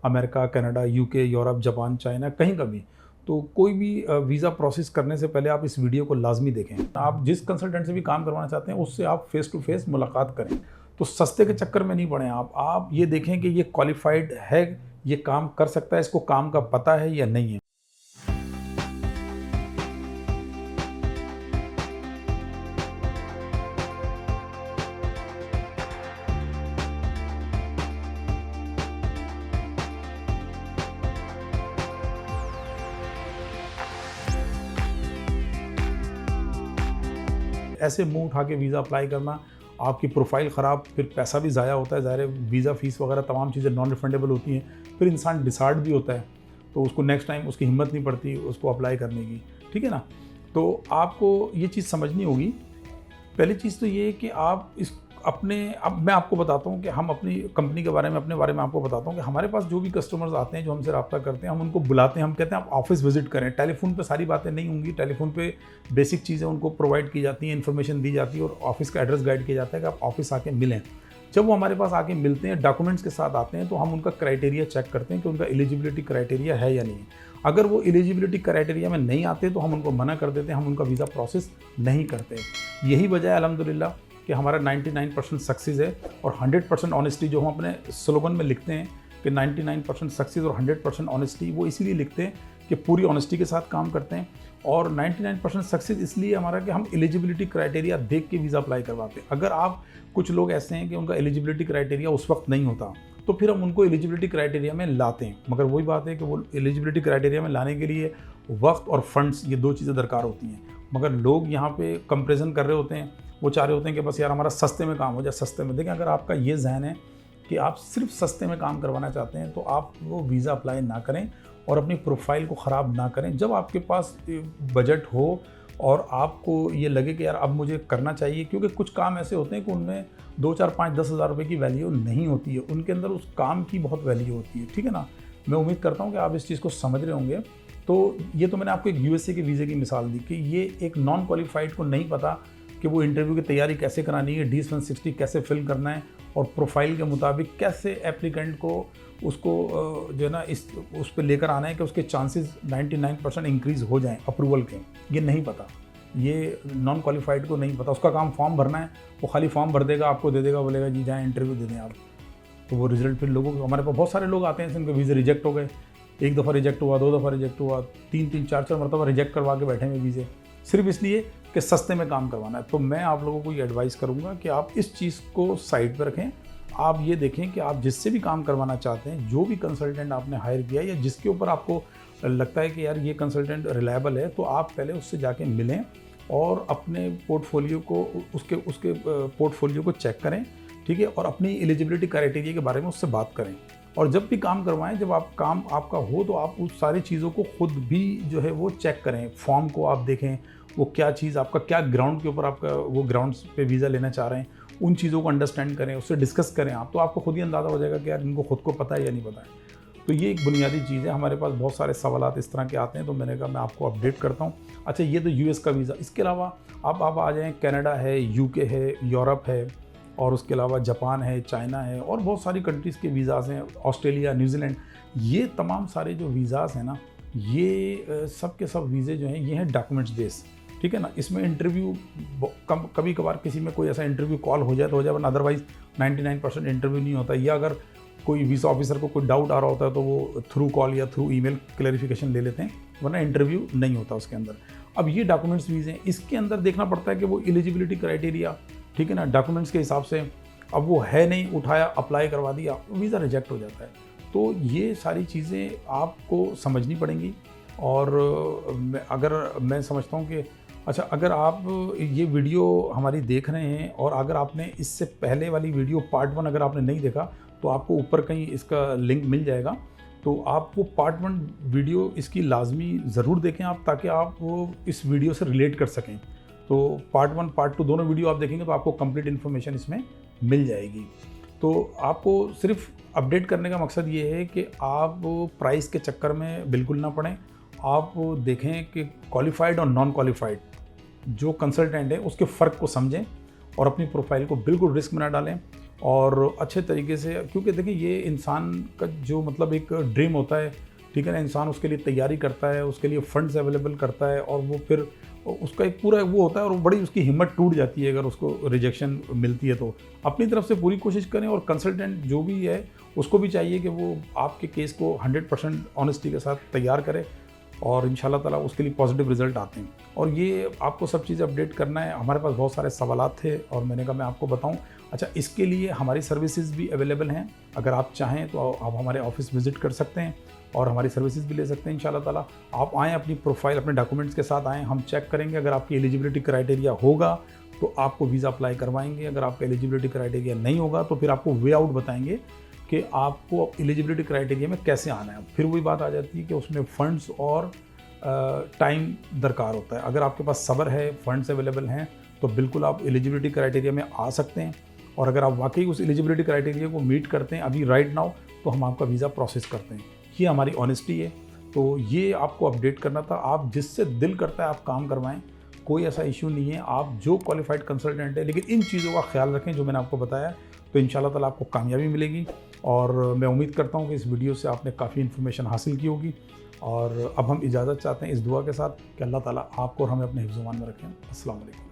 America, Canada, UK, Europe, Japan, China, कहीं का भी, तो कोई भी वीज़ा प्रोसेस करने से पहले आप इस वीडियो को लाजमी देखें। आप जिस कंसल्टेंट से भी काम करवाना चाहते हैं उससे आप फेस टू फेस मुलाकात करें। तो सस्ते के चक्कर में नहीं पड़ें आप ये देखें कि ये क्वालिफाइड है, ये काम कर सकता है, इसको काम का पता है या नहीं है। ऐसे मुंह उठा के वीज़ा अप्लाई करना, आपकी प्रोफाइल ख़राब, फिर पैसा भी ज़ाया होता है, ज़ाहिर है वीज़ा फ़ीस वगैरह तमाम चीज़ें नॉन रिफंडेबल होती हैं, फिर इंसान डिसहार्ड भी होता है, तो उसको नेक्स्ट टाइम उसकी हिम्मत नहीं पड़ती उसको अप्लाई करने की, ठीक है ना। तो आपको ये चीज़ समझनी होगी। पहली चीज़ तो ये है कि आप इस अपने अब मैं आपको बताता हूँ कि हम अपनी कंपनी के बारे में, अपने बारे में आपको बताता हूँ कि हमारे पास जो भी कस्टमर्स आते हैं, जो हमसे रब्ता करते हैं, हम उनको बुलाते हैं, हम कहते हैं आप ऑफिस विजिट करें। टेलीफोन पे सारी बातें नहीं होंगी, टेलीफोन पे बेसिक चीज़ें उनको प्रोवाइड की जाती हैं, इन्फॉर्मेशन दी जाती है और ऑफिस का एड्रेस गाइड किया जाता है कि आप ऑफिस आके मिलें। जब वो हमारे पास आके मिलते हैं, डॉक्यूमेंट्स के साथ आते हैं, तो हम उनका क्राइटेरिया चेक करते हैं कि उनका एलिजिबिलिटी क्राइटेरिया है या नहीं। अगर वो एलिजिबिलिटी क्राइटेरिया में नहीं आते तो हम उनको मना कर देते हैं, हम उनका वीज़ा प्रोसेस नहीं करते। यही वजह है अल्हम्दुलिल्लाह कि हमारा 99% सक्सेस है और 100% ऑनेस्टी जो हम अपने स्लोगन में लिखते हैं कि 99% सक्सेस और 100% ऑनेस्टी, वो इसीलिए लिखते हैं कि पूरी ऑनेस्टी के साथ काम करते हैं। और 99% सक्सेस इसलिए हमारा कि हम एलिजिबिलिटी क्राइटेरिया देख के वीज़ा अप्लाई करवाते हैं। अगर आप कुछ लोग ऐसे हैं कि उनका एलिजिबिलिटी क्राइटेरिया उस वक्त नहीं होता, तो फिर हम उनको एलिजिबिलिटी क्राइटेरिया में लाते हैं, मगर वही बात है कि वो एलिजिबिलिटी क्राइटेरिया में लाने के लिए वक्त और फंड्स, ये दो चीज़ें दरकार होती हैं। मगर लोग यहाँ पे कंपेरिजन कर रहे होते हैं, वो चाह रहे होते हैं कि बस यार हमारा सस्ते में काम हो जाए, सस्ते में। देखें, अगर आपका ये जहन है कि आप सिर्फ सस्ते में काम करवाना चाहते हैं तो आप वो वीज़ा अप्लाई ना करें और अपनी प्रोफाइल को ख़राब ना करें। जब आपके पास बजट हो और आपको ये लगे कि यार अब मुझे करना चाहिए, क्योंकि कुछ काम ऐसे होते हैं कि उनमें 2, 4, 5, 10 हज़ार रुपये की वैल्यू नहीं होती है, उनके अंदर उस काम की बहुत वैल्यू होती है, ठीक है ना। मैं उम्मीद करता हूँ कि आप इस चीज़ को समझ रहे होंगे। तो ये तो मैंने आपको एक यूएसए के वीज़े की मिसाल दी कि ये एक नॉन क्वालिफाइड को नहीं पता कि वो इंटरव्यू की तैयारी कैसे करानी है, DS-160 कैसे फिल करना है और प्रोफाइल के मुताबिक कैसे एप्लीकेंट को उसको जो है ना उस पर लेकर आना है कि उसके चांसेस 99% इंक्रीज़ हो जाएं अप्रूवल के। ये नहीं पता, ये नॉन क्वालिफाइड को नहीं पता। उसका काम फॉर्म भरना है, वो खाली फॉर्म भर देगा, आपको दे देगा, बोलेगा जी जाएँ इंटरव्यू दे दें आप। तो वो रिजल्ट फिर लोगों को, हमारे पास बहुत सारे लोग आते हैं जिनके वीज़े रिजेक्ट हो गए, 1 दफ़ा रिजेक्ट हुआ, 2 दफ़ा रिजेक्ट हुआ, 3-3, 4-4 मरतबा रिजेक्ट करवा के बैठे हुए वीज़े, सिर्फ इसलिए कि सस्ते में काम करवाना है। तो मैं आप लोगों को ये एडवाइस करूँगा कि आप इस चीज़ को साइड पर रखें। आप ये देखें कि आप जिससे भी काम करवाना चाहते हैं, जो भी कंसल्टेंट आपने हायर किया या जिसके ऊपर आपको लगता है कि यार ये कंसल्टेंट रिलायबल है, तो आप पहले उससे जाके मिलें और अपने पोर्टफोलियो को उसके पोर्टफोलियो को चेक करें, ठीक है, और अपनी एलिजिबिलिटी क्राइटेरिया के बारे में उससे बात करें। और जब भी काम करवाएं, जब आप काम आपका हो तो आप उस सारी चीज़ों को खुद भी जो है वो चेक करें। फॉर्म को आप देखें, वो क्या चीज़ आपका क्या ग्राउंड के ऊपर आपका वो ग्राउंड्स पे वीज़ा लेना चाह रहे हैं, उन चीज़ों को अंडरस्टैंड करें, उससे डिस्कस करें आप, तो आपको खुद ही अंदाज़ा हो जाएगा कि यार इनको खुद को पता है या नहीं पता है। तो ये एक बुनियादी चीज़ है। हमारे पास बहुत सारे सवालात इस तरह के आते हैं, तो मैंने कहा मैं आपको अपडेट करता हूँ। अच्छा, ये तो यूएस का वीज़ा। इसके अलावा आप आ जाएँ, कनाडा है, यूके है, यूरोप है, और उसके अलावा जापान है, चाइना है, और बहुत सारी कंट्रीज़ के वीज़ाज़ हैं, ऑस्ट्रेलिया, न्यूजीलैंड। ये तमाम सारे जो वीज़ाज़ हैं ना, ये सब के सब वीज़े जो हैं ये हैं डॉक्यूमेंट्स बेस, ठीक है ना। इसमें इंटरव्यू कभी कभार किसी में कोई ऐसा इंटरव्यू कॉल हो जाए तो हो जाए, वरना अदरवाइज़ 99% इंटरव्यू नहीं होता। या अगर कोई वीज़ा ऑफिसर को कोई डाउट आ रहा होता है तो वो थ्रू कॉल या थ्रू ईमेल क्लैरिफिकेशन ले लेते हैं, वरना इंटरव्यू नहीं होता उसके अंदर। अब ये डॉक्यूमेंट्स वीज़े हैं, इसके अंदर देखना पड़ता है कि वो एलिजिबिलिटी क्राइटेरिया, ठीक है ना, डॉक्यूमेंट्स के हिसाब से, अब वो है नहीं, उठाया, अप्लाई करवा दिया, वीज़ा रिजेक्ट हो जाता है। तो ये सारी चीज़ें आपको समझनी पड़ेंगी। और अगर मैं समझता हूँ कि अच्छा, अगर आप ये वीडियो हमारी देख रहे हैं और अगर आपने इससे पहले वाली वीडियो पार्ट 1 अगर आपने नहीं देखा, तो आपको ऊपर कहीं इसका लिंक मिल जाएगा, तो आप वो पार्ट 1 वीडियो इसकी लाजमी ज़रूर देखें आप, ताकि आप वो इस वीडियो से रिलेट कर सकें। तो पार्ट 1, पार्ट 2 दोनों वीडियो आप देखेंगे तो आपको कंप्लीट इन्फॉर्मेशन इसमें मिल जाएगी। तो आपको सिर्फ अपडेट करने का मकसद ये है कि आप प्राइस के चक्कर में बिल्कुल ना पड़ें। आप देखें कि क्वालिफाइड और नॉन क्वालिफाइड जो कंसल्टेंट है उसके फ़र्क को समझें और अपनी प्रोफाइल को बिल्कुल रिस्क में ना डालें। और अच्छे तरीके से, क्योंकि देखिए ये इंसान का जो मतलब एक ड्रीम होता है, ठीक है ना, इंसान उसके लिए तैयारी करता है, उसके लिए फंड्स अवेलेबल करता है, और वो फिर उसका एक पूरा वो होता है, और बड़ी उसकी हिम्मत टूट जाती है अगर उसको रिजेक्शन मिलती है। तो अपनी तरफ से पूरी कोशिश करें, और कंसल्टेंट जो भी है उसको भी चाहिए कि वो आपके केस को 100% ऑनेस्टी के साथ तैयार करे, और इंशाल्लाह ताला उसके लिए पॉजिटिव रिजल्ट आते हैं। और ये आपको सब चीज़ें अपडेट करना है। हमारे पास बहुत सारे सवालात थे और मैंने कहा मैं आपको बताऊं। अच्छा, इसके लिए हमारी सर्विसेज भी अवेलेबल हैं, अगर आप चाहें तो आप हमारे ऑफिस विज़िट कर सकते हैं और हमारी सर्विसेज भी ले सकते हैं इंशाल्लाह ताला। आप आएँ, अपनी प्रोफाइल अपने डॉक्यूमेंट्स के साथ आएँ, हम चेक करेंगे। अगर आपकी एलिजिबिलिटी क्राइटेरिया होगा तो आपको वीज़ा अप्लाई करवाएंगे, अगर आपका एलिजिबिलिटी क्राइटेरिया नहीं होगा तो फिर आपको वे आउट बताएंगे कि आपको एलिजिबिलिटी क्राइटेरिया में कैसे आना है। फिर वही बात आ जाती है कि उसमें फ़ंड्स और टाइम दरकार होता है। अगर आपके पास सब्र है, फंड्स अवेलेबल हैं, तो बिल्कुल आप एलिजिबिलिटी क्राइटेरिया में आ सकते हैं। और अगर आप वाकई उस एलिजिबिलिटी क्राइटेरिया को मीट करते हैं अभी राइट नाउ, तो हम आपका वीज़ा प्रोसेस करते हैं। ये हमारी ऑनेस्टी है। तो ये आपको अपडेट करना था। आप जिससे दिल करता है आप काम करवाएं, कोई ऐसा इशू नहीं है। आप जो क्वालिफाइड कंसल्टेंट है, लेकिन इन चीज़ों का ख्याल रखें जो मैंने आपको बताया, तो इंशाल्लाह ताला आपको कामयाबी मिलेगी। और मैं उम्मीद करता हूँ कि इस वीडियो से आपने काफ़ी इन्फॉर्मेशन हासिल की होगी। और अब हम इजाज़त चाहते हैं इस दुआ के साथ कि अल्लाह ताला आपको और हमें अपने हिफ्ज़-ओ-मान में रखें। अस्सलाम वालेकुम।